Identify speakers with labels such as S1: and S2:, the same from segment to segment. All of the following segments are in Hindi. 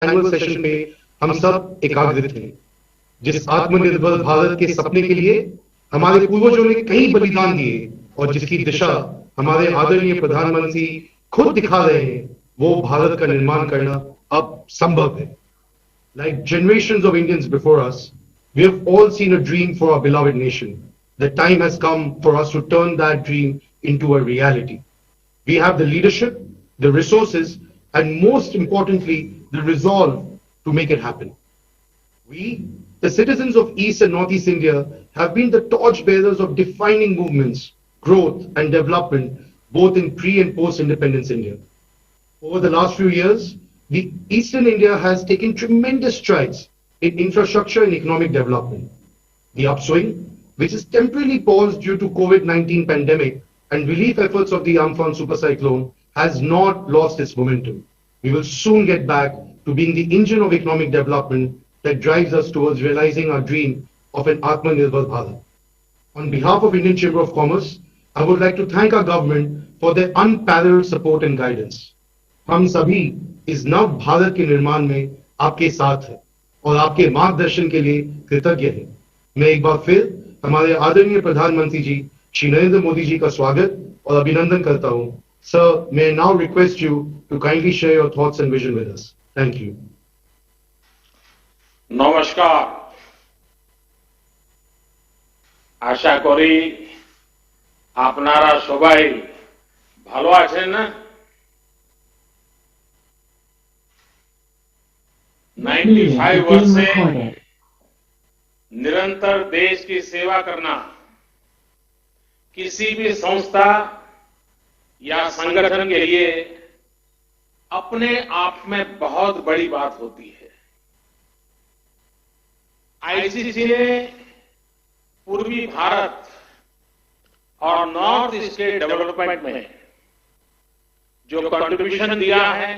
S1: एनुअल सेशन पे हम सब एकाग्र थे। जिस आत्मनिर्भर भारत के सपने के लिए हमारे पूर्वजों ने कई बलिदान दिए और जिसकी दिशा हमारे आदरणीय प्रधानमंत्री खुद दिखा रहे हैं, वो भारत का निर्माण करना अब संभव है। Like generations of Indians before us, we have all seen a dream for our beloved nation. The time has come for us to turn that dream into a reality. We have the leadership, the resources, and most importantly, the resolve to make it happen. We, the citizens of East and Northeast India, have been the torchbearers of defining movements, growth, and development both in pre and post independence India. Over the last few years, the Eastern India has taken tremendous strides in infrastructure and economic development. The upswing, which is temporarily paused due to COVID-19 pandemic and relief efforts of the Amphan super cyclone, has not lost its momentum. We will soon get back to being the engine of economic development that drives us towards realizing our dream of an Atmanirbhar Bharat. On behalf of Indian Chamber of Commerce, I would like to thank our government for their unparalleled support and guidance. हम सभी इस नव भारत के निर्माण में आपके साथ हैं और आपके मार्गदर्शन के लिए कृतज्ञ हैं। मैं एक बार फिर हमारे आदरणीय प्रधानमंत्री जी श्री नरेंद्र मोदी जी का स्वागत और अभिनंदन करता हूं। Sir, may I now request you to kindly share your thoughts and vision with us. Thank you.
S2: নমস্কার। আশা করি আপনারা সবাই ভালো আছেন না? 95 वर्ष से निरंतर देश की सेवा करना किसी भी संस्था या संगठन के लिए अपने आप में बहुत बड़ी बात होती है। आईसीसी ने पूर्वी भारत और नॉर्थ ईस्ट के डेवलपमेंट में जो कंट्रीब्यूशन दिया है,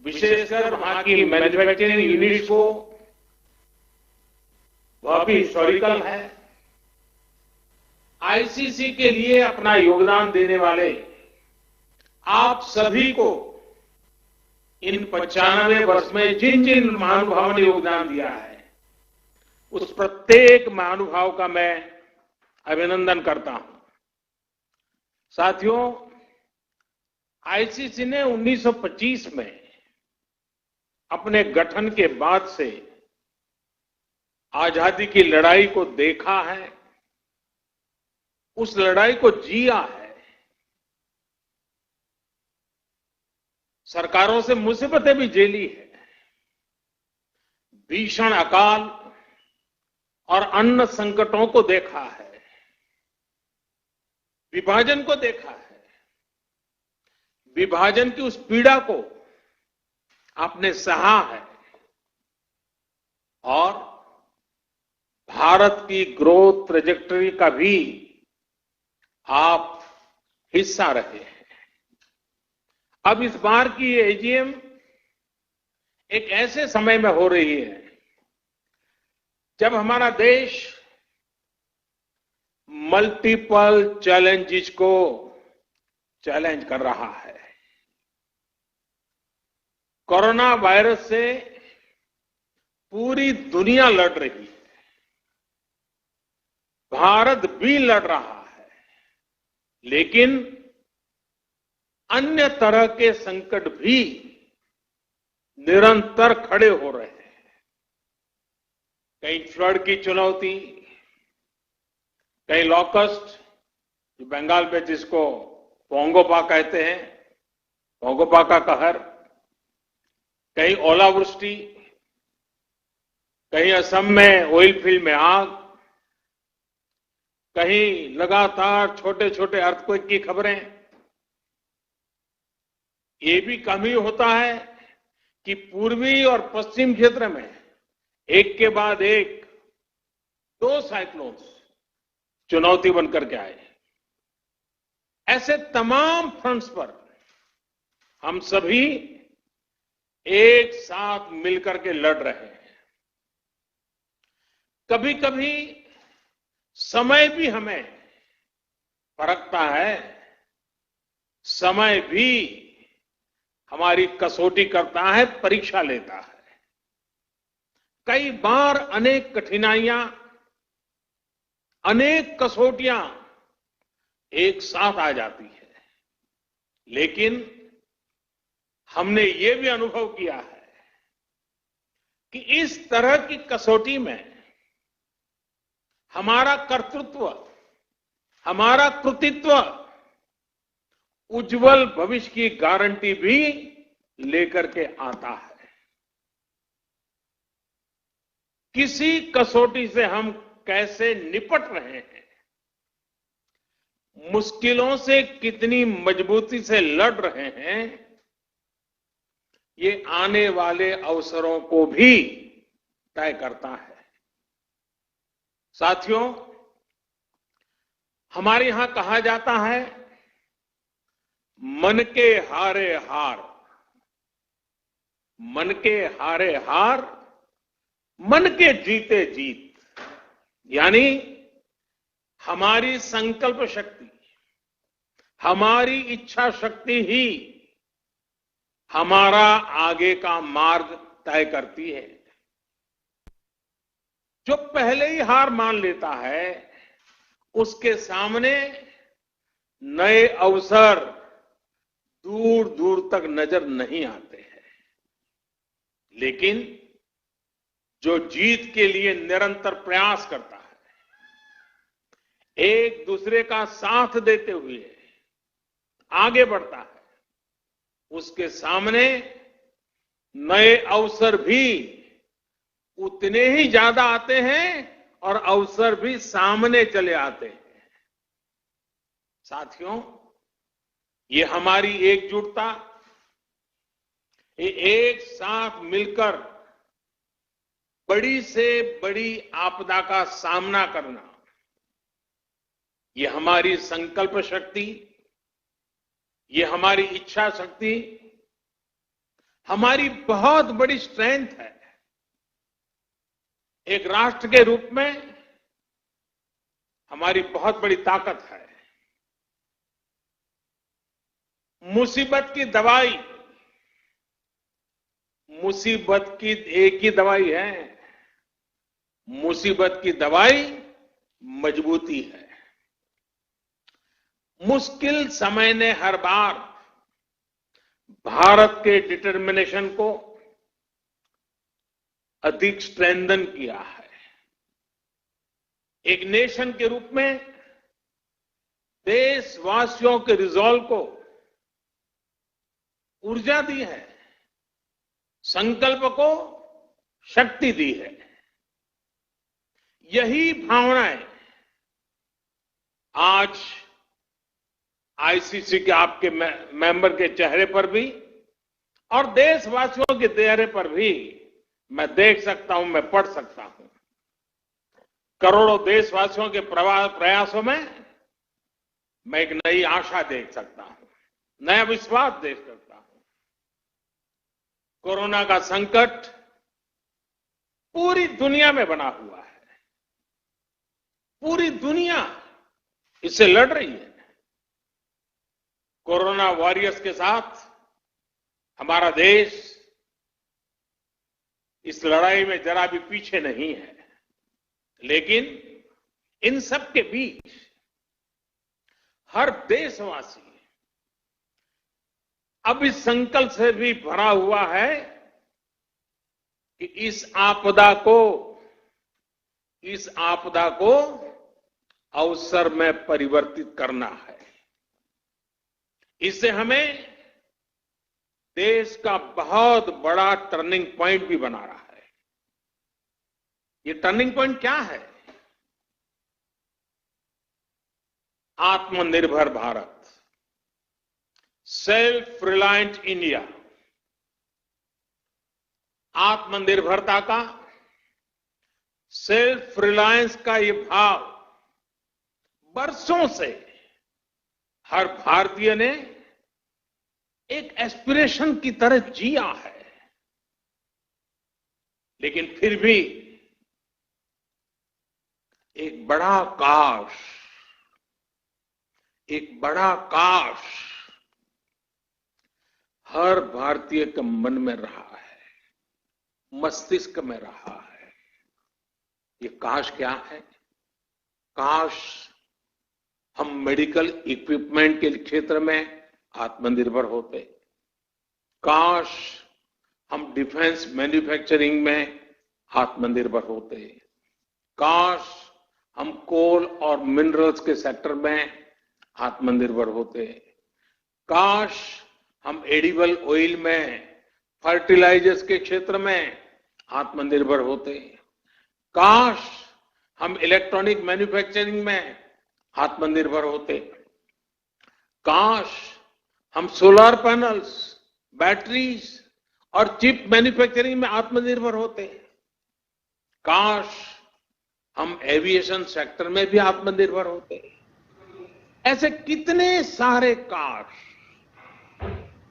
S2: विशेषकर वहां की मैन्युफैक्चरिंग यूनिट्स को, वह भी हिस्टोरिकल है। आईसीसी के लिए अपना योगदान देने वाले आप सभी को इन 95 वर्ष में जिन जिन महानुभावों ने योगदान दिया है, उस प्रत्येक महानुभाव का मैं अभिनंदन करता हूं। साथियों, आईसीसी ने 1925 में अपने गठन के बाद से आजादी की लड़ाई को देखा है, उस लड़ाई को जिया है। सरकारों से मुसीबतें भी झेली है, भीषण अकाल और अन्न संकटों को देखा है, विभाजन को देखा है। विभाजन की उस पीड़ा को आपने सहा है और भारत की ग्रोथ ट्रेजेक्टरी का भी आप हिस्सा रहे हैं। अब इस बार की एजीएम एक ऐसे समय में हो रही है जब हमारा देश मल्टीपल चैलेंजेस को चैलेंज कर रहा है। कोरोना वायरस से पूरी दुनिया लड़ रही है, भारत भी लड़ रहा है, लेकिन अन्य तरह के संकट भी निरंतर खड़े हो रहे हैं। कहीं फ्लड की चुनौती, कहीं लॉकस्ट, जो बंगाल में जिसको पोंगोपा कहते हैं, पोंगोपा का कहर, कहीं ओलावृष्टि, कहीं असम में ऑयल फील्ड में आग, कहीं लगातार छोटे छोटे अर्थक्वेक की खबरें। ये भी कम ही होता है कि पूर्वी और पश्चिम क्षेत्र में एक के बाद एक 2 साइक्लोन्स चुनौती बनकर के आए। ऐसे तमाम फ्रंट्स पर हम सभी एक साथ मिलकर के लड़ रहे हैं। कभी कभी समय भी हमें परखता है, समय भी हमारी कसौटी करता है, परीक्षा लेता है। कई बार अनेक कठिनाइयां, अनेक कसौटियां एक साथ आ जाती है, लेकिन हमने ये भी अनुभव किया है कि इस तरह की कसौटी में हमारा कर्तृत्व, हमारा कृतित्व उज्जवल भविष्य की गारंटी भी लेकर के आता है। किसी कसौटी से हम कैसे निपट रहे हैं, मुश्किलों से कितनी मजबूती से लड़ रहे हैं, ये आने वाले अवसरों को भी तय करता है। साथियों, हमारे यहां कहा जाता है, मन के हारे हार, मन के हारे हार, मन के जीते जीत। यानी हमारी संकल्प शक्ति, हमारी इच्छा शक्ति ही हमारा आगे का मार्ग तय करती है। जो पहले ही हार मान लेता है, उसके सामने नए अवसर दूर दूर तक नजर नहीं आते हैं। लेकिन जो जीत के लिए निरंतर प्रयास करता है, एक दूसरे का साथ देते हुए आगे बढ़ता है, उसके सामने नए अवसर भी उतने ही ज्यादा आते हैं और अवसर भी सामने चले आते हैं। साथियों, ये हमारी एकजुटता, ये एक साथ मिलकर बड़ी से बड़ी आपदा का सामना करना, ये हमारी संकल्प शक्ति, ये हमारी इच्छा शक्ति, हमारी बहुत बड़ी स्ट्रेंथ है। एक राष्ट्र के रूप में हमारी बहुत बड़ी ताकत है। मुसीबत की दवाई, मुसीबत की एक ही दवाई है, मुसीबत की दवाई मजबूती है। मुश्किल समय ने हर बार भारत के डिटर्मिनेशन को अधिक स्ट्रेंथन किया है। एक नेशन के रूप में देशवासियों के रिजॉल्व को ऊर्जा दी है, संकल्प को शक्ति दी है। यही भावनाएं आज आईसीसी के आपके मेंबर के चेहरे पर भी और देशवासियों के चेहरे पर भी मैं देख सकता हूं, मैं पढ़ सकता हूं। करोड़ों देशवासियों के प्रयासों में मैं एक नई आशा देख सकता हूं, नया विश्वास देख सकता हूं। कोरोना का संकट पूरी दुनिया में बना हुआ है, पूरी दुनिया इससे लड़ रही है। कोरोना वॉरियर्स के साथ हमारा देश इस लड़ाई में जरा भी पीछे नहीं है। लेकिन इन सब के बीच हर देशवासी अब इस संकल्प से भी भरा हुआ है कि इस आपदा को अवसर में परिवर्तित करना है। इससे हमें देश का बहुत बड़ा टर्निंग पॉइंट भी बना रहा है। ये टर्निंग पॉइंट क्या है? आत्मनिर्भर भारत, सेल्फ रिलायंट इंडिया। आत्मनिर्भरता का, सेल्फ रिलायंस का ये भाव बरसों से हर भारतीय ने एक एस्पिरेशन की तरह जिया है। लेकिन फिर भी एक बड़ा काश हर भारतीय के मन में रहा है, मस्तिष्क में रहा है। ये काश क्या है? काश हम मेडिकल इक्विपमेंट के क्षेत्र में आत्मनिर्भर होते। काश हम डिफेंस मैन्युफैक्चरिंग में आत्मनिर्भर होते। काश हम कोल और मिनरल्स के सेक्टर में आत्मनिर्भर होते। काश हम एडिबल ऑयल में, फर्टिलाइजर्स के क्षेत्र में आत्मनिर्भर होते। काश हम इलेक्ट्रॉनिक मैन्युफैक्चरिंग में आत्मनिर्भर होते। काश हम सोलर पैनल्स, बैटरीज और चिप मैन्युफैक्चरिंग में आत्मनिर्भर होते। काश हम एविएशन सेक्टर में भी आत्मनिर्भर होते। ऐसे कितने सारे काश,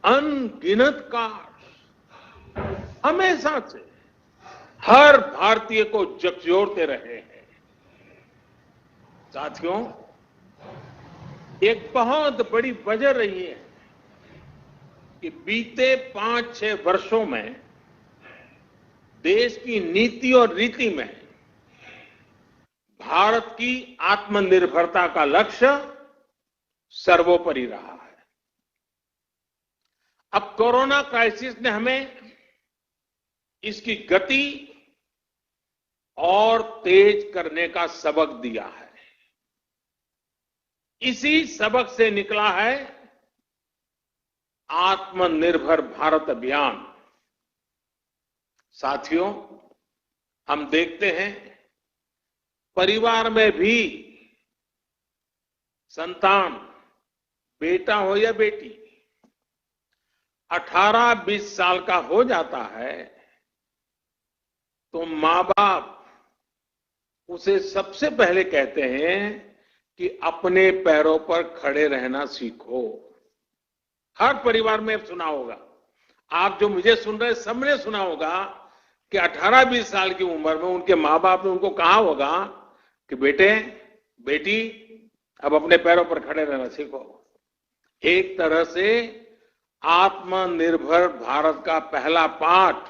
S2: अनगिनत काश हमेशा से हर भारतीय को झकझोरते रहे हैं। साथियों, एक बहुत बड़ी वजह रही है कि बीते 5-6 वर्षों में देश की नीति और रीति में भारत की आत्मनिर्भरता का लक्ष्य सर्वोपरि रहा है। अब कोरोना क्राइसिस ने हमें इसकी गति और तेज करने का सबक दिया है। इसी सबक से निकला है आत्मनिर्भर भारत अभियान। साथियों, हम देखते हैं परिवार में भी संतान, बेटा हो या बेटी, 18-20 साल का हो जाता है तो मां बाप उसे सबसे पहले कहते हैं कि अपने पैरों पर खड़े रहना सीखो। हर परिवार में सुना होगा, आप जो मुझे सुन रहे हैं सबने सुना होगा कि 18-20 साल की उम्र में उनके मां बाप ने उनको कहा होगा कि बेटे, बेटी, अब अपने पैरों पर खड़े रहना सीखो। एक तरह से आत्मनिर्भर भारत का पहला पाठ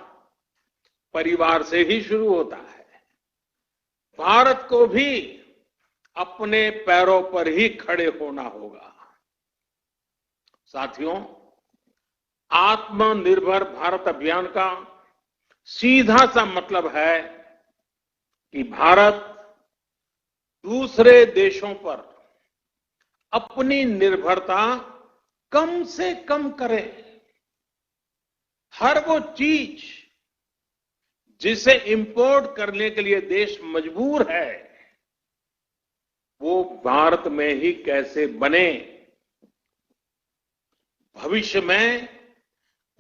S2: परिवार से ही शुरू होता है। भारत को भी अपने पैरों पर ही खड़े होना होगा। साथियों, आत्मनिर्भर भारत अभियान का सीधा सा मतलब है कि भारत दूसरे देशों पर अपनी निर्भरता कम से कम करे। हर वो चीज जिसे इंपोर्ट करने के लिए देश मजबूर है, वो भारत में ही कैसे बने। भविष्य में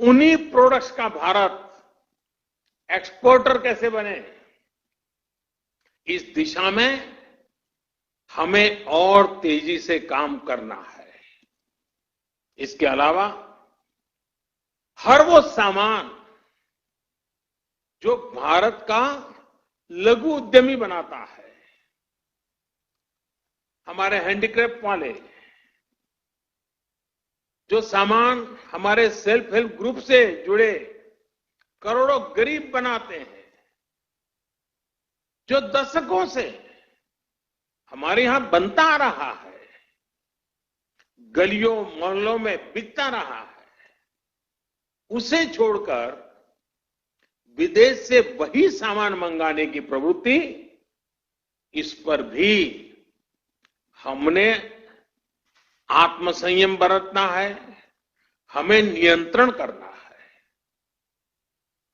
S2: उन्हीं प्रोडक्ट्स का भारत एक्सपोर्टर कैसे बने, इस दिशा में हमें और तेजी से काम करना है। इसके अलावा हर वो सामान जो भारत का लघु उद्यमी बनाता है, हमारे हैंडीक्राफ्ट वाले जो सामान हमारे सेल्फ हेल्प ग्रुप से जुड़े करोड़ों गरीब बनाते हैं, जो दशकों से हमारे यहां बनता आ रहा है, गलियों मोहल्लों में बिकता रहा है, उसे छोड़कर विदेश से वही सामान मंगाने की प्रवृत्ति, इस पर भी हमने आत्मसंयम बरतना है, हमें नियंत्रण करना है।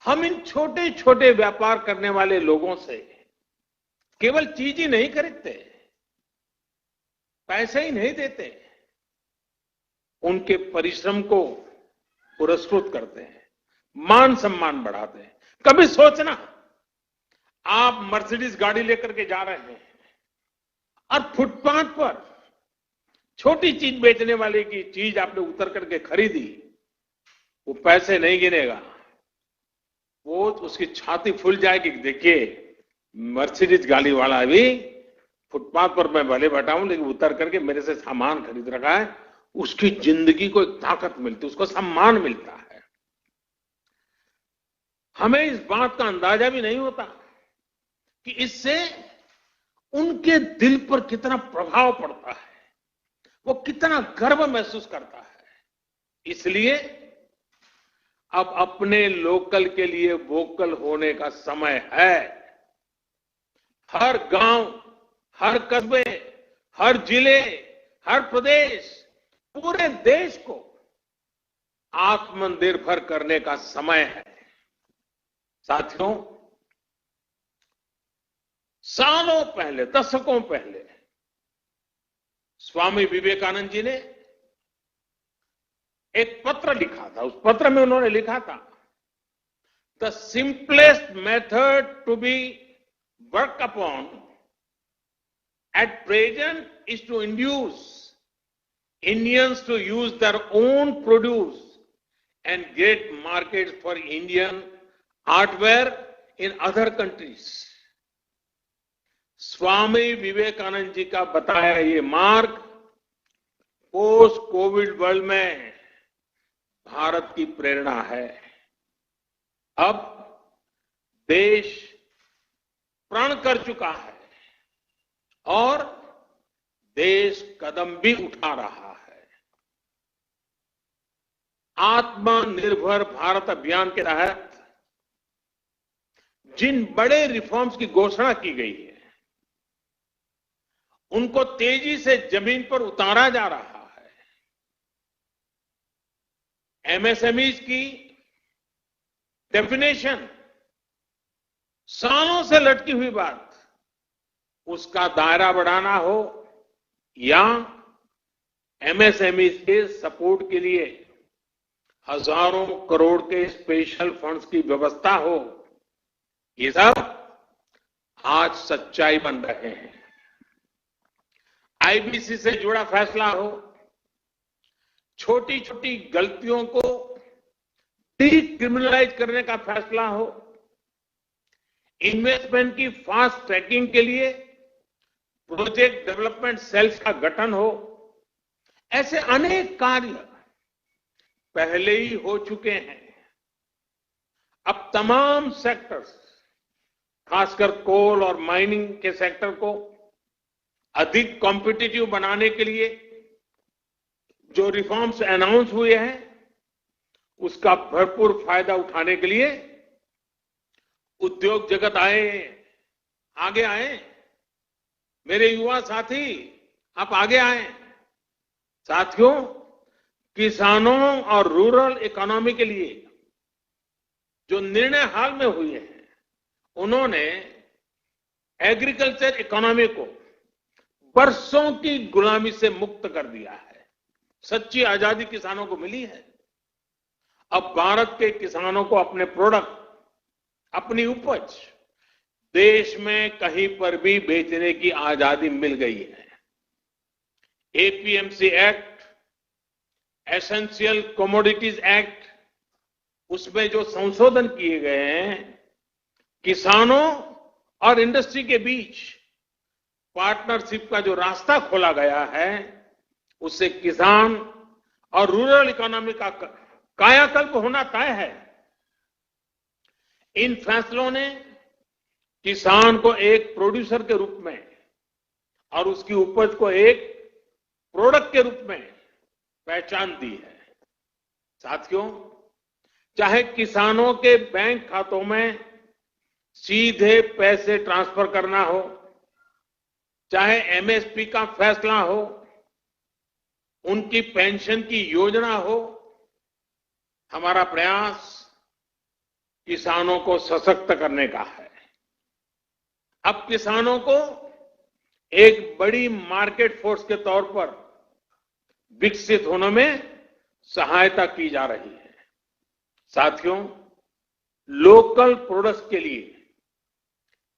S2: हम इन छोटे छोटे व्यापार करने वाले लोगों से केवल चीज ही नहीं खरीदते, पैसे ही नहीं देते, उनके परिश्रम को पुरस्कृत करते हैं, मान सम्मान बढ़ाते हैं। कभी सोचना, आप मर्सिडीज गाड़ी लेकर के जा रहे हैं और फुटपाथ पर छोटी चीज बेचने वाले की चीज आपने उतर करके खरीदी, वो पैसे नहीं गिनेगा, वो उसकी छाती फूल जाएगी। देखिए, मर्सिडीज गाड़ी वाला भी फुटपाथ पर मैं भले बैठा हूं, लेकिन उतर करके मेरे से सामान खरीद रखा है, उसकी जिंदगी को एक ताकत मिलती है, उसको सम्मान मिलता है। हमें इस बात का अंदाजा भी नहीं होता कि इससे उनके दिल पर कितना प्रभाव पड़ता है, वो कितना गर्व महसूस करता है। इसलिए अब अपने लोकल के लिए वोकल होने का समय है। हर गांव, हर कस्बे, हर जिले, हर प्रदेश, पूरे देश को आत्मनिर्भर करने का समय है। साथियों, सालों पहले, दशकों पहले स्वामी विवेकानंद जी ने एक पत्र लिखा था। उस पत्र में उन्होंने लिखा था, the simplest method to be work upon at present is to induce Indians to use their own produce and get market for Indian artware in other countries. Swami Vivekananda ji का बताया ये मार्ग पोस्ट कोविड वर्ल्ड में भारत की प्रेरणा है। अब देश प्रण कर चुका है और देश कदम भी उठा रहा है। आत्मनिर्भर भारत अभियान के तहत जिन बड़े रिफॉर्म्स की घोषणा की गई है, उनको तेजी से जमीन पर उतारा जा रहा है। एमएसएमईज की डेफिनेशन सालों से लटकी हुई बात, उसका दायरा बढ़ाना हो या एमएसएमईज के सपोर्ट के लिए हजारों करोड़ के स्पेशल फंड्स की व्यवस्था हो, ये सब आज सच्चाई बन रहे हैं। आईबीसी से जुड़ा फैसला हो, छोटी छोटी गलतियों को डीक्रिमिनलाइज करने का फैसला हो, इन्वेस्टमेंट की फास्ट ट्रैकिंग के लिए प्रोजेक्ट डेवलपमेंट सेल्स का गठन हो, ऐसे अनेक कार्य पहले ही हो चुके हैं। अब तमाम सेक्टर्स, खासकर कोल और माइनिंग के सेक्टर को अधिक कॉम्पिटिटिव बनाने के लिए जो रिफॉर्म्स अनाउंस हुए हैं, उसका भरपूर फायदा उठाने के लिए उद्योग जगत आगे आए। मेरे युवा साथी, आप आगे आए। साथियों, किसानों और रूरल इकोनॉमी के लिए जो निर्णय हाल में हुए हैं, उन्होंने एग्रीकल्चर इकोनॉमी को बरसों की गुलामी से मुक्त कर दिया है। सच्ची आजादी किसानों को मिली है। अब भारत के किसानों को अपने प्रोडक्ट, अपनी उपज देश में कहीं पर भी बेचने की आजादी मिल गई है। APMC act, essential commodities act, उसमें जो संशोधन किए गए हैं, किसानों और इंडस्ट्री के बीच पार्टनरशिप का जो रास्ता खोला गया है, उससे किसान और रूरल इकोनॉमी का कायाकल्प होना तय है। इन फैसलों ने किसान को एक प्रोड्यूसर के रूप में और उसकी उपज को एक प्रोडक्ट के रूप में पहचान दी है। साथियों, चाहे किसानों के बैंक खातों में सीधे पैसे ट्रांसफर करना हो, चाहे एमएसपी का फैसला हो, उनकी पेंशन की योजना हो, हमारा प्रयास किसानों को सशक्त करने का है। अब किसानों को एक बड़ी मार्केट फोर्स के तौर पर विकसित होने में सहायता की जा रही है। साथियों, लोकल प्रोडक्ट्स के लिए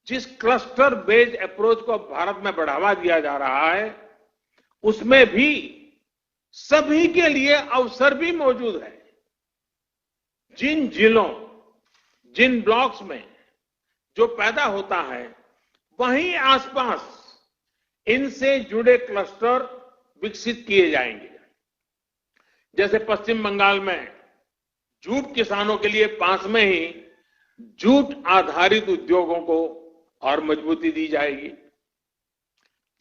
S2: जिस क्लस्टर बेस्ड अप्रोच को भारत में बढ़ावा दिया जा रहा है, उसमें भी सभी के लिए अवसर भी मौजूद है। जिन जिलों, जिन ब्लॉक्स में जो पैदा होता है, वहीं आसपास इनसे जुड़े क्लस्टर विकसित किए जाएंगे। जैसे पश्चिम बंगाल में जूट किसानों के लिए पास में ही जूट आधारित उद्योगों को और मजबूती दी जाएगी।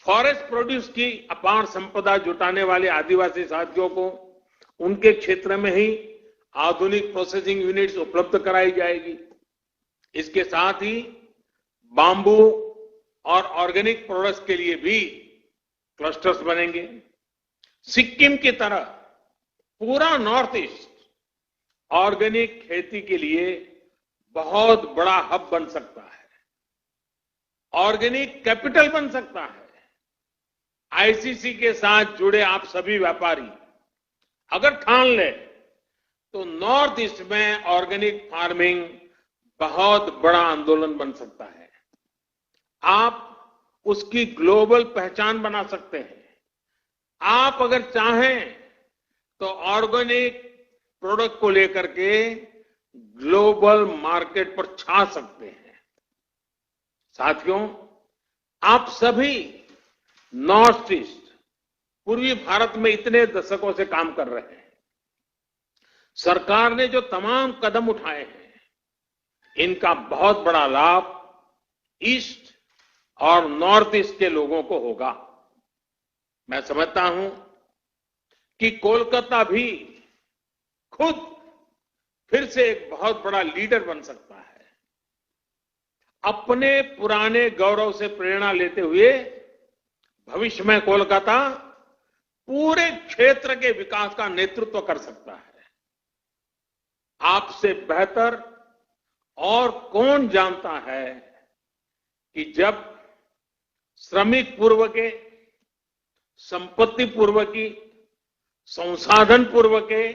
S2: फॉरेस्ट प्रोड्यूस की अपार संपदा जुटाने वाले आदिवासी साथियों को उनके क्षेत्र में ही आधुनिक प्रोसेसिंग यूनिट्स उपलब्ध कराई जाएगी। इसके साथ ही बांबू और ऑर्गेनिक प्रोडक्ट्स के लिए भी क्लस्टर्स बनेंगे। सिक्किम की तरह पूरा नॉर्थ ईस्ट ऑर्गेनिक खेती के लिए बहुत बड़ा हब बन सकता है, ऑर्गेनिक कैपिटल बन सकता है। आईसीसी के साथ जुड़े आप सभी व्यापारी अगर ठान ले तो नॉर्थ ईस्ट में ऑर्गेनिक फार्मिंग बहुत बड़ा आंदोलन बन सकता है। आप उसकी ग्लोबल पहचान बना सकते हैं। आप अगर चाहें तो ऑर्गेनिक प्रोडक्ट को लेकर के ग्लोबल मार्केट पर छा सकते हैं। साथियों, आप सभी नॉर्थ ईस्ट पूर्वी भारत में इतने दशकों से काम कर रहे हैं। सरकार ने जो तमाम कदम उठाए हैं, इनका बहुत बड़ा लाभ ईस्ट और नॉर्थ ईस्ट के लोगों को होगा। मैं समझता हूं कि कोलकाता भी खुद फिर से एक बहुत बड़ा लीडर बन सकता है। अपने पुराने गौरव से प्रेरणा लेते हुए भविष्य में कोलकाता पूरे क्षेत्र के विकास का नेतृत्व कर सकता है। आपसे बेहतर और कौन जानता है कि जब श्रमिक पूर्व के, संपत्ति पूर्व की, संसाधन पूर्व के,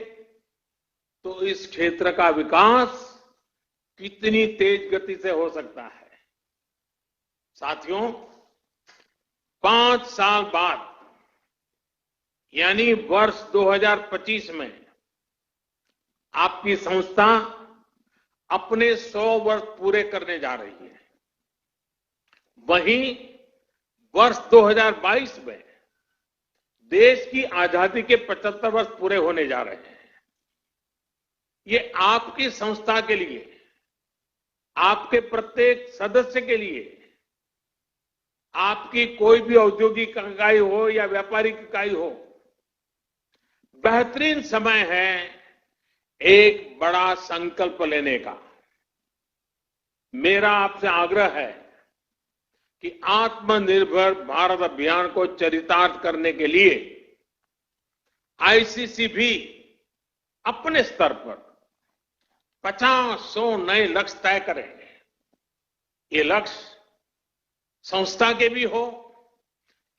S2: तो इस क्षेत्र का विकास कितनी तेज गति से हो सकता है। साथियों, 5 साल बाद यानी वर्ष 2025 में आपकी संस्था अपने 100 वर्ष पूरे करने जा रही है। वहीं वर्ष 2022 में देश की आजादी के 75 वर्ष पूरे होने जा रहे हैं। ये आपकी संस्था के लिए, आपके प्रत्येक सदस्य के लिए, आपकी कोई भी औद्योगिक इकाई हो या व्यापारिक इकाई हो, बेहतरीन समय है एक बड़ा संकल्प लेने का। मेरा आपसे आग्रह है कि आत्मनिर्भर भारत अभियान को चरितार्थ करने के लिए आईसीसी भी अपने स्तर पर 50-100 नए लक्ष्य तय करेंगे। ये लक्ष्य संस्था के भी हो,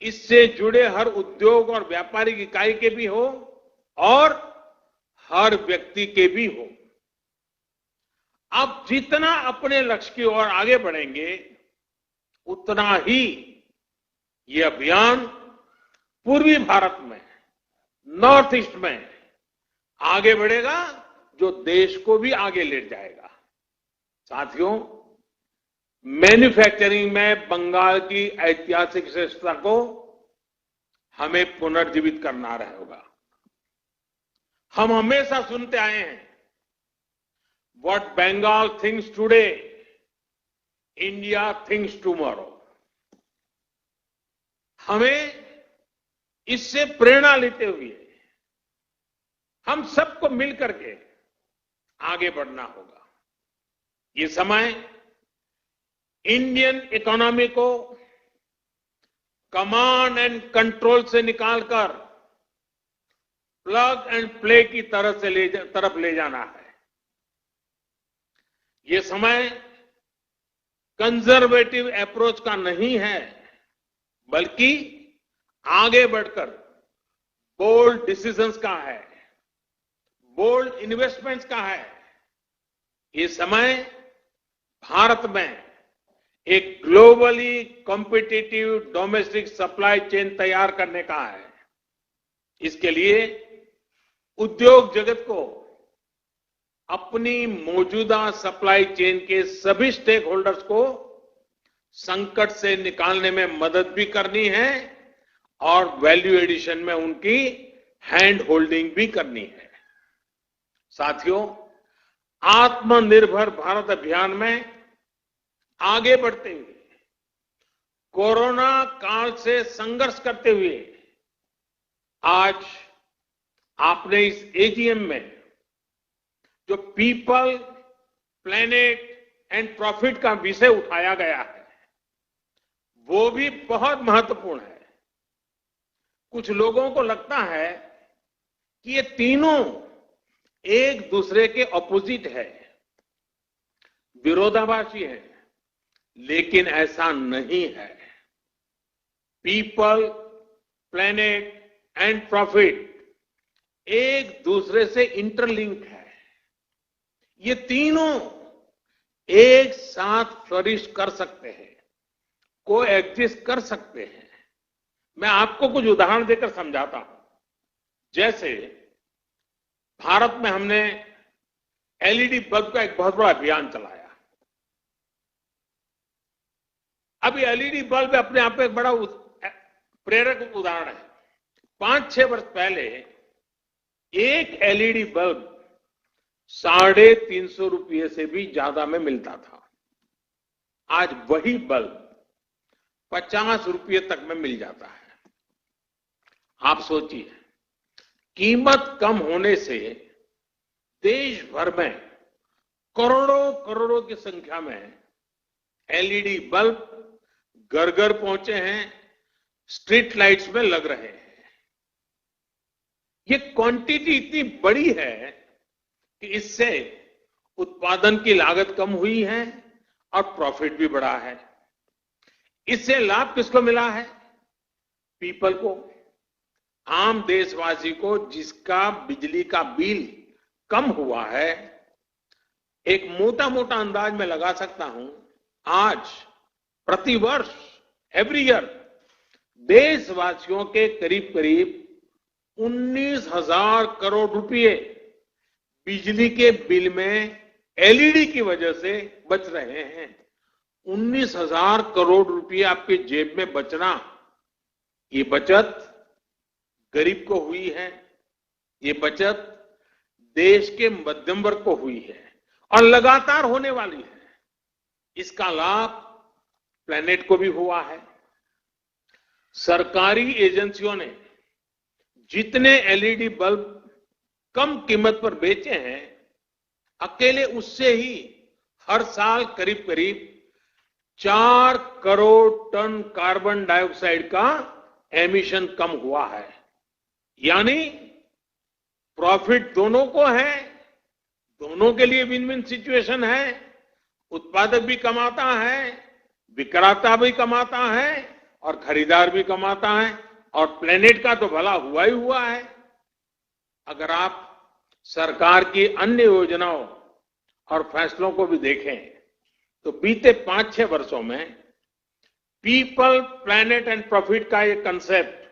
S2: इससे जुड़े हर उद्योग और व्यापारिक इकाई के भी हो और हर व्यक्ति के भी हो। आप जितना अपने लक्ष्य की ओर आगे बढ़ेंगे, उतना ही ये अभियान पूर्वी भारत में, नॉर्थ ईस्ट में आगे बढ़ेगा, जो देश को भी आगे ले जाएगा। साथियों, मैन्युफैक्चरिंग में बंगाल की ऐतिहासिक श्रेष्ठता को हमें पुनर्जीवित करना होगा। हम हमेशा सुनते आए हैं, what Bengal thinks today, India thinks tomorrow. हमें इससे प्रेरणा लेते हुए हम सबको मिलकर के आगे बढ़ना होगा। ये समय इंडियन इकोनॉमी को कमांड एंड कंट्रोल से निकालकर प्लग एंड प्ले की तरफ ले जाना है। ये समय कंजर्वेटिव अप्रोच का नहीं है, बल्कि आगे बढ़कर बोल्ड डिसीजंस का है, बोल्ड इन्वेस्टमेंट्स का है। ये समय भारत में एक globally competitive domestic supply chain तैयार करने का है। इसके लिए उद्योग जगत को अपनी मौजूदा सप्लाई चेन के सभी स्टेक होल्डर्स को संकट से निकालने में मदद भी करनी है और वैल्यू एडिशन में उनकी हैंड होल्डिंग भी करनी है। साथियों, आत्मनिर्भर भारत अभियान में आगे बढ़ते हुए, कोरोना काल से संघर्ष करते हुए आज आपने इस एजीएम में जो पीपल, प्लेनेट एंड प्रॉफिट का विषय उठाया गया है, वो भी बहुत महत्वपूर्ण है। कुछ लोगों को लगता है कि ये तीनों एक दूसरे के ऑपोजिट है, विरोधाभासी है, लेकिन ऐसा नहीं है। पीपल, प्लेनेट एंड प्रॉफिट एक दूसरे से इंटरलिंक है। ये तीनों एक साथ फ्लरिश कर सकते हैं, को एग्जिस्ट कर सकते हैं। मैं आपको कुछ उदाहरण देकर समझाता हूं। जैसे भारत में हमने एलईडी बल्ब का एक बहुत बड़ा अभियान चलाया। अब ये एलईडी बल्ब अपने आप में एक बड़ा प्रेरक उदाहरण है। 5-6 वर्ष पहले एक एलईडी बल्ब 350 रुपये से भी ज्यादा में मिलता था। आज वही बल्ब 50 रुपये तक में मिल जाता है। आप सोचिए, कीमत कम होने से देश भर में करोड़ों करोड़ों की संख्या में एलईडी बल्ब घर घर पहुंचे हैं, स्ट्रीट लाइट्स में लग रहे हैं। ये क्वांटिटी इतनी बड़ी है कि इससे उत्पादन की लागत कम हुई है और प्रॉफिट भी बढ़ा है। इससे लाभ किसको मिला है? पीपल को, आम देशवासी को, जिसका बिजली का बिल कम हुआ है। एक मोटा मोटा अंदाज में लगा सकता हूं, आज प्रतिवर्ष एवरी ईयर देशवासियों के करीब करीब 19,000 करोड़ रुपए बिजली के बिल में एलईडी की वजह से बच रहे हैं। 19,000 करोड़ रुपए आपके जेब में बचना, ये बचत गरीब को हुई है, ये बचत देश के मध्यम वर्ग को हुई है और लगातार होने वाली है। इसका लाभ प्लेनेट को भी हुआ है। सरकारी एजेंसियों ने जितने एलईडी बल्ब कम कीमत पर बेचे हैं, अकेले उससे ही हर साल करीब करीब 4 करोड़ टन कार्बन डाइऑक्साइड का एमिशन कम हुआ है। यानी प्रॉफिट दोनों को है, दोनों के लिए विन विन सिचुएशन है। उत्पादक भी कमाता है, विक्रेता भी कमाता है और खरीदार भी कमाता है, और प्लेनेट का तो भला हुआ ही हुआ है। अगर आप सरकार की अन्य योजनाओं और फैसलों को भी देखें तो बीते 5-6 वर्षों में पीपल, प्लेनेट एंड प्रॉफिट का ये कंसेप्ट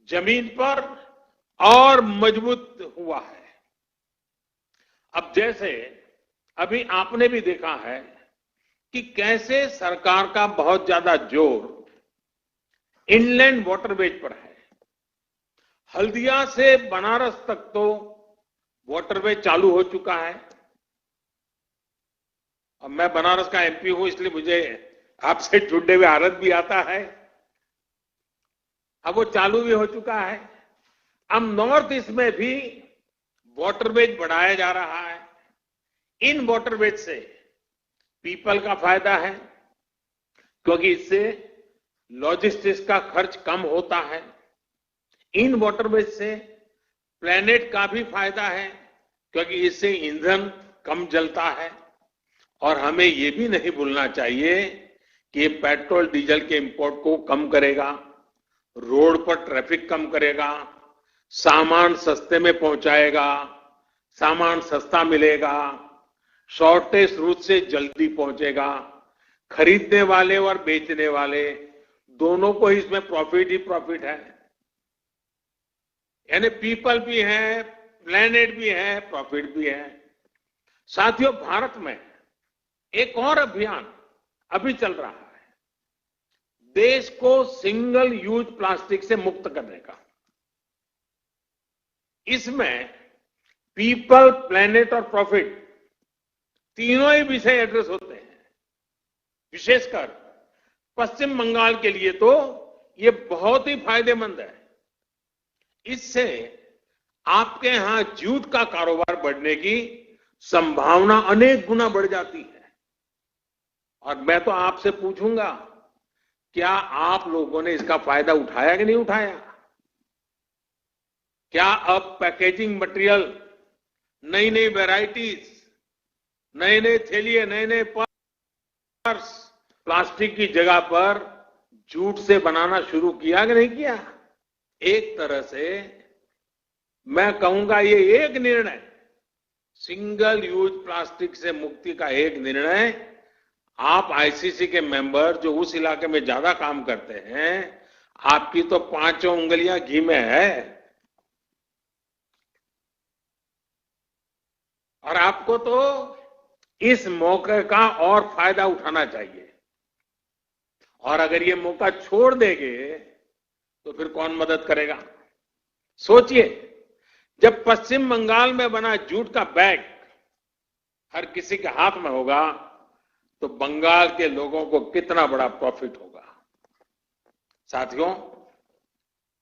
S2: जमीन पर और मजबूत हुआ है। अब जैसे अभी आपने भी देखा है कि कैसे सरकार का बहुत ज्यादा जोर इनलैंड वाटरवेज पर है। हल्दिया से बनारस तक तो वाटरवेज चालू हो चुका है। अब मैं बनारस का एमपी हूं, इसलिए मुझे आपसे जुड़ने में आनंद भी आता है। अब वो चालू भी हो चुका है। अब नॉर्थ ईस्ट में भी वाटरवेज बढ़ाया जा रहा है। इन वाटरवेज से पीपल का फायदा है, क्योंकि इससे लॉजिस्टिक्स का खर्च कम होता है। इन वाटरवेज से प्लेनेट का भी फायदा है, क्योंकि इससे ईंधन कम जलता है। और हमें यह भी नहीं भूलना चाहिए कि ये पेट्रोल डीजल के इंपोर्ट को कम करेगा, रोड पर ट्रैफिक कम करेगा, सामान सस्ते में पहुंचाएगा, सामान सस्ता मिलेगा, शॉर्टेज रूट से जल्दी पहुंचेगा। खरीदने वाले और बेचने वाले दोनों को ही इसमें प्रॉफिट ही प्रॉफिट है। यानी पीपल भी है, प्लेनेट भी है, प्रॉफिट भी है। साथियों, भारत में एक और अभियान अभी चल रहा है, देश को सिंगल यूज प्लास्टिक से मुक्त करने का। इसमें पीपल, प्लेनेट और प्रॉफिट तीनों ही विषय एड्रेस होते हैं। विशेषकर पश्चिम बंगाल के लिए तो ये बहुत ही फायदेमंद है। इससे आपके यहां जूट का कारोबार बढ़ने की संभावना अनेक गुना बढ़ जाती है। और मैं तो आपसे पूछूंगा, क्या आप लोगों ने इसका फायदा उठाया कि नहीं उठाया? क्या अब पैकेजिंग मटेरियल, नई नई वैरायटीज, नए नए थैलिए, नए नए पर्स प्लास्टिक की जगह पर जूट से बनाना शुरू किया कि नहीं किया? एक तरह से मैं कहूंगा ये एक निर्णय, सिंगल यूज प्लास्टिक से मुक्ति का एक निर्णय, आप आईसीसी के मेंबर जो उस इलाके में ज्यादा काम करते हैं, आपकी तो पांचों उंगलियां घी में है और आपको तो इस मौके का और फायदा उठाना चाहिए। और अगर ये मौका छोड़ देंगे तो फिर कौन मदद करेगा? सोचिए, जब पश्चिम बंगाल में बना जूट का बैग हर किसी के हाथ में होगा तो बंगाल के लोगों को कितना बड़ा प्रॉफिट होगा। साथियों,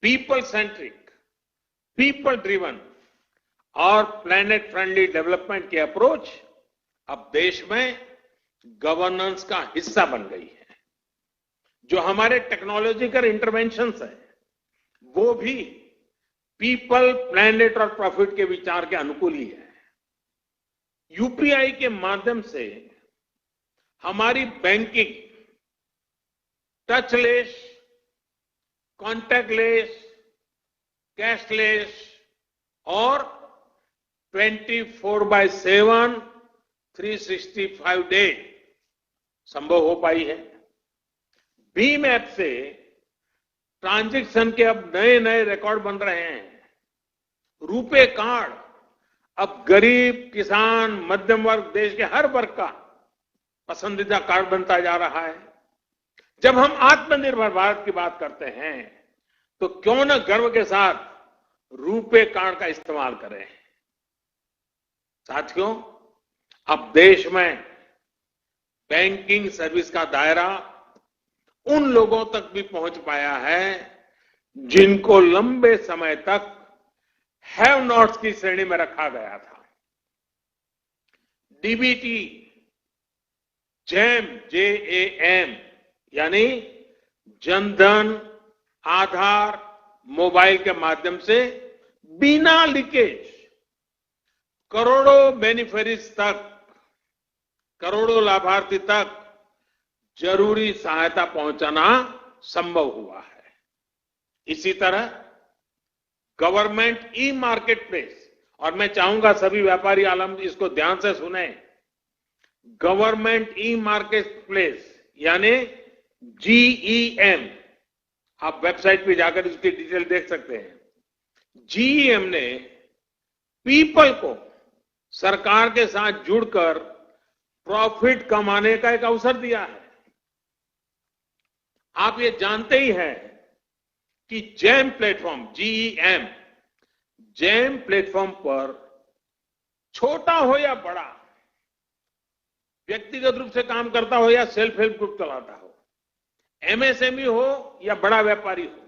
S2: पीपल सेंट्रिक, पीपल ड्रिवन और प्लैनेट फ्रेंडली डेवलपमेंट की अप्रोच अब देश में गवर्नेंस का हिस्सा बन गई है। जो हमारे टेक्नोलॉजिकल इंटरवेंशंस है वो भी पीपल, प्लैनेट और प्रॉफिट के विचार के अनुकूल ही है। यूपीआई के माध्यम से हमारी बैंकिंग टचलेस, कॉन्टैक्टलेस, कैशलेस और 24/7 365 डे संभव हो पाई है। भीम ऐप से ट्रांजैक्शन के अब नए नए रिकॉर्ड बन रहे हैं। रुपे कार्ड अब गरीब, किसान, मध्यम वर्ग, देश के हर वर्ग का पसंदीदा कार्ड बनता जा रहा है। जब हम आत्मनिर्भर भारत की बात करते हैं तो क्यों न गर्व के साथ रुपे कार्ड का इस्तेमाल करें। साथियों, अब देश में बैंकिंग सर्विस का दायरा उन लोगों तक भी पहुंच पाया है जिनको लंबे समय तक हैव नॉट्स की श्रेणी में रखा गया था। डीबीटी, जैम, JAM यानी जनधन, आधार, मोबाइल के माध्यम से बिना लीकेज करोड़ों बेनिफिशियरीज तक, करोड़ों लाभार्थी तक जरूरी सहायता पहुंचाना संभव हुआ है। इसी तरह गवर्नमेंट ई मार्केट प्लेस, और मैं चाहूंगा सभी व्यापारी आलम इसको ध्यान से सुने, गवर्नमेंट ई मार्केट प्लेस यानी GEM, आप वेबसाइट पे जाकर इसकी डिटेल देख सकते हैं। GEM ने पीपल को सरकार के साथ जुड़कर प्रॉफिट कमाने का एक अवसर दिया है। आप ये जानते ही हैं कि jam platform, GEM, jam platform पर छोटा हो या बड़ा, व्यक्तिगत रूप से काम करता हो या सेल्फ हेल्प ग्रुप चलाता हो, MSME हो या बड़ा व्यापारी हो,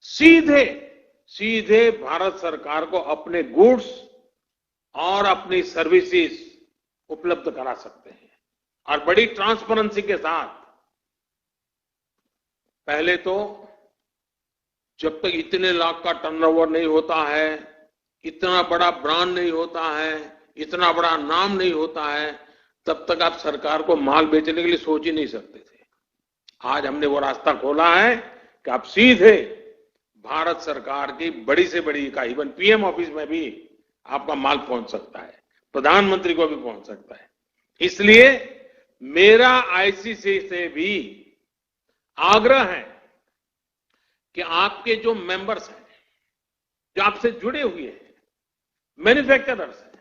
S2: सीधे सीधे भारत सरकार को अपने गुड्स और अपनी सर्विसेज उपलब्ध करा सकते हैं और बड़ी ट्रांसपेरेंसी के साथ। पहले तो जब तक इतने लाख का टर्नओवर नहीं होता है, इतना बड़ा ब्रांड नहीं होता है, इतना बड़ा नाम नहीं होता है, तब तक आप सरकार को माल बेचने के लिए सोच ही नहीं सकते थे। आज हमने वो रास्ता खोला है कि आप सीधे भारत सरकार की बड़ी से बड़ी इकाई, इवन PM ऑफिस में भी आपका माल पहुंच सकता है, प्रधानमंत्री को भी पहुंच सकता है। इसलिए मेरा आईसीसी से भी आग्रह है कि आपके जो मेंबर्स हैं, जो आपसे जुड़े हुए हैं, मैन्युफैक्चरर्स हैं,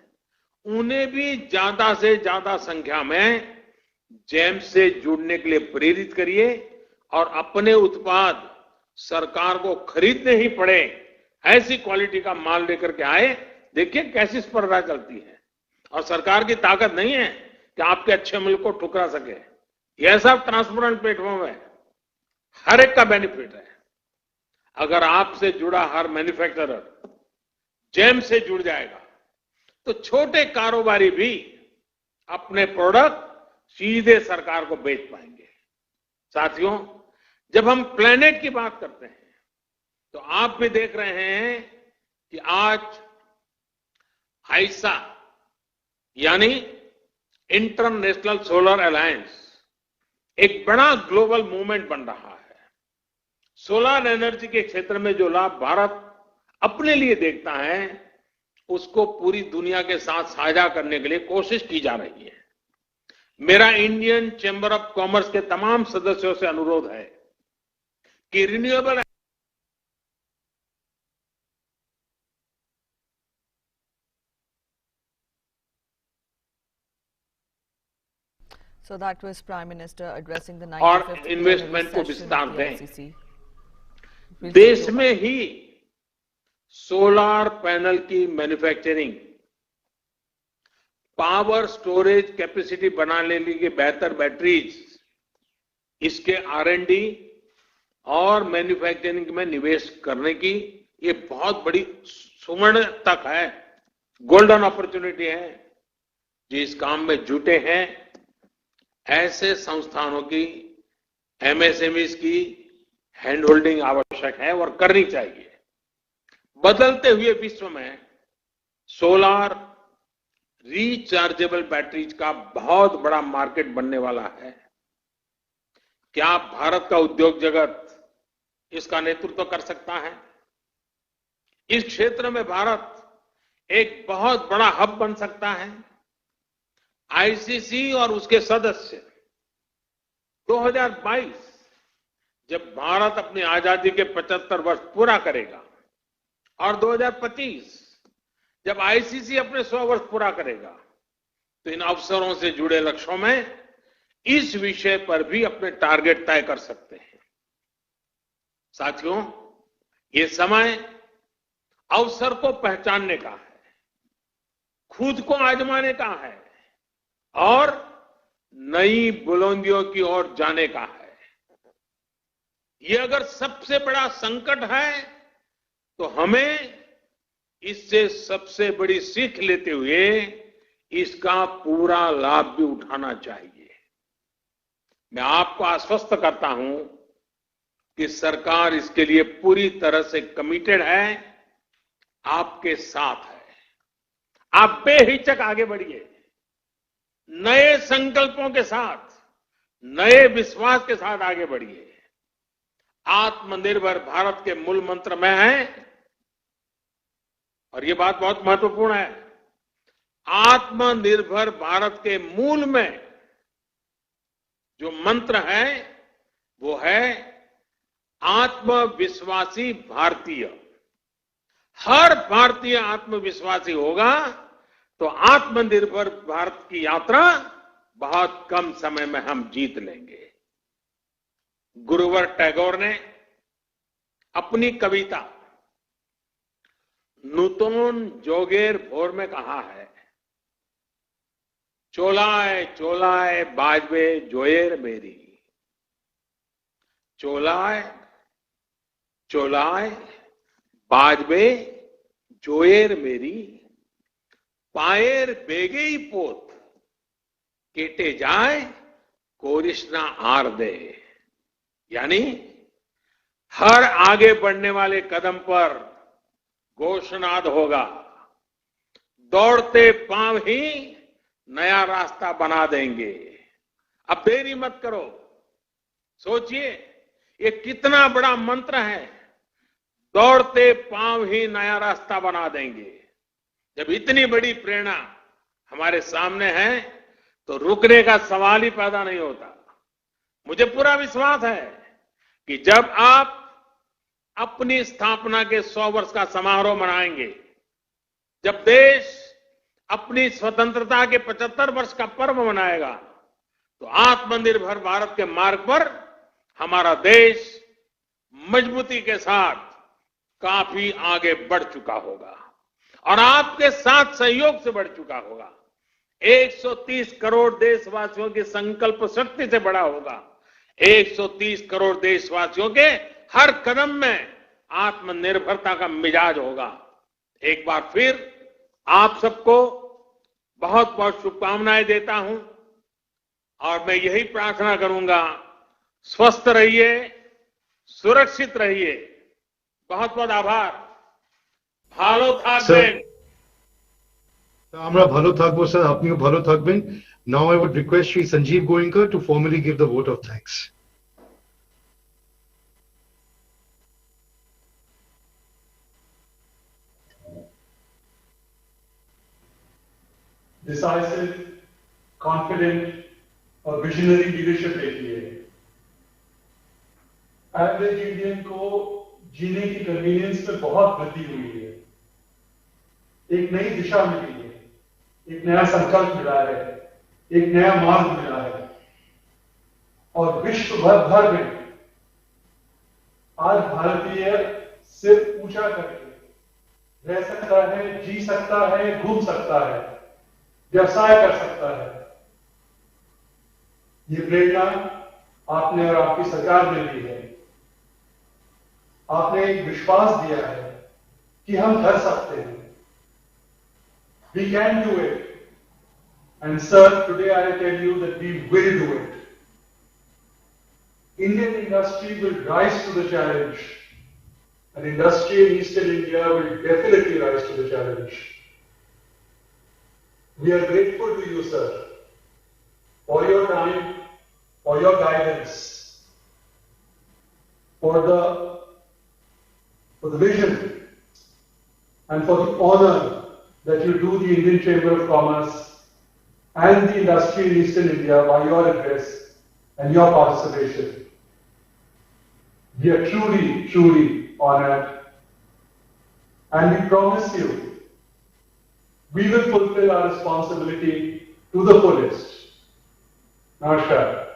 S2: उन्हें भी ज्यादा से ज्यादा संख्या में जैम से जुड़ने के लिए प्रेरित करिए और अपने उत्पाद सरकार को खरीदने ही पड़े ऐसी क्वालिटी का माल लेकर के आए। देखिए कैसी स्पर्धा चलती है और सरकार की ताकत नहीं है कि आपके अच्छे मुल्क को ठुकरा सके। यह सब ट्रांसपेरेंट प्लेटफॉर्म है, हर एक का बेनिफिट है। अगर आपसे जुड़ा हर मैन्युफैक्चरर जेम से जुड़ जाएगा तो छोटे कारोबारी भी अपने प्रोडक्ट सीधे सरकार को बेच पाएंगे। साथियों, जब हम प्लेनेट की बात करते हैं तो आप भी देख रहे हैं कि आज आईसा यानी इंटरनेशनल सोलर अलायंस एक बड़ा ग्लोबल मूवमेंट बन रहा है। सोलर एनर्जी के क्षेत्र में जो लाभ भारत अपने लिए देखता है उसको पूरी दुनिया के साथ साझा करने के लिए कोशिश की जा रही है। मेरा इंडियन चैम्बर ऑफ कॉमर्स के तमाम सदस्यों से अनुरोध है कि renewable
S3: So that was Prime Minister addressing the
S2: और
S3: 95th
S2: इन्वेस्टमेंट को
S3: session
S2: विस्तार
S3: of the
S2: दें।
S3: ICC. We'll
S2: देश
S3: see.
S2: में ही सोलर पैनल की मैन्युफैक्चरिंग, पावर स्टोरेज कैपेसिटी बनाने के लिए बेहतर बैटरीज, इसके R&D और मैन्युफैक्चरिंग में निवेश करने की ये बहुत बड़ी सुवर्ण तक है, गोल्डन अपॉर्चुनिटी है। जो इस काम में जुटे हैं ऐसे संस्थानों की, एमएसएमईज की हैंड होल्डिंग आवश्यक है और करनी चाहिए। बदलते हुए विश्व में सोलर रिचार्जेबल बैटरीज का बहुत बड़ा मार्केट बनने वाला है। क्या भारत का उद्योग जगत इसका नेतृत्व कर सकता है? इस क्षेत्र में भारत एक बहुत बड़ा हब बन सकता है। आईसीसी और उसके सदस्य 2022 जब भारत अपनी आजादी के 75 वर्ष पूरा करेगा और 2025 जब आईसीसी अपने 100 वर्ष पूरा करेगा तो इन अवसरों से जुड़े लक्ष्यों में इस विषय पर भी अपने टारगेट तय कर सकते हैं। साथियों, ये समय अवसर को पहचानने का है, खुद को आजमाने का है और नई बुलंदियों की ओर जाने का है। ये अगर सबसे बड़ा संकट है तो हमें इससे सबसे बड़ी सीख लेते हुए इसका पूरा लाभ भी उठाना चाहिए। मैं आपको आश्वस्त करता हूं कि सरकार इसके लिए पूरी तरह से कमिटेड है, आपके साथ है। आप बेहिचक आगे बढ़िए, नए संकल्पों के साथ, नए विश्वास के साथ आगे बढ़िए। आत्मनिर्भर भारत के मूल मंत्र में है, और ये बात बहुत महत्वपूर्ण है, आत्मनिर्भर भारत के मूल में जो मंत्र है वो है आत्मविश्वासी भारतीय। हर भारतीय आत्मविश्वासी होगा तो आत्मनिर्भर भारत की यात्रा बहुत कम समय में हम जीत लेंगे। गुरुवर टैगोर ने अपनी कविता नूतन जोगेर भोर में कहा है, चोलाए चोलाए बाजबे जोएर मेरी, चोलाए चोलाए बाजबे जोएर मेरी, पाएर बेगे ही पोत केटे जाए कोरिश्ना आर दे। यानी हर आगे बढ़ने वाले कदम पर घोषणाद होगा, दौड़ते पांव ही नया रास्ता बना देंगे। अब देरी मत करो, सोचिए ये कितना बड़ा मंत्र है, दौड़ते पांव ही नया रास्ता बना देंगे। जब इतनी बड़ी प्रेरणा हमारे सामने है तो रुकने का सवाल ही पैदा नहीं होता। मुझे पूरा विश्वास है कि जब आप अपनी स्थापना के 100 वर्ष का समारोह मनाएंगे, जब देश अपनी स्वतंत्रता के 75 वर्ष का पर्व मनाएगा, तो आत्मनिर्भर भारत के मार्ग पर हमारा देश मजबूती के साथ काफी आगे बढ़ चुका होगा और आपके साथ सहयोग से बढ़ चुका होगा। 130 करोड़ देशवासियों की संकल्प शक्ति से बड़ा होगा। 130 करोड़ देशवासियों के हर कदम में आत्मनिर्भरता का मिजाज होगा। एक बार फिर आप सबको बहुत बहुत शुभकामनाएं देता हूं और मैं यही प्रार्थना करूंगा, स्वस्थ रहिए, सुरक्षित रहिए। बहुत बहुत आभार। ভালো থাকবেন।
S1: আমরা ভালো থাকবো স্যার, আপনিও ভালো থাকবেন। Now I would request Shri Sanjeev Goenka to formally give the vote of thanks.
S4: Decisive, confident और visionary leadership देखी है। एवरेज इंडियन को जीने की कन्वीनियंस में बहुत वृद्धि हुई है। एक नई दिशा मिली है, एक नया संकल्प मिला है, एक नया मार्ग मिला है और विश्व भर में आज भारतीय सिर ऊंचा करके रह सकता है, जी सकता है, घूम सकता है, व्यवसाय कर सकता है। ये प्रेरणा आपने और आपकी सरकार ने दी है। आपने एक विश्वास दिया है कि हम कर सकते हैं। We can do it. And sir, today I tell you that we will do it. Indian industry will rise to the challenge. And industry in Eastern India will definitely rise to the challenge. We are grateful to you, sir, for your time, for your guidance, for the vision, and for the honor that you do the Indian Chamber of Commerce and the industry in Eastern India by your address and your participation. We are truly, truly honored, and we promise you we will fulfill our responsibility to the fullest. Namaskar.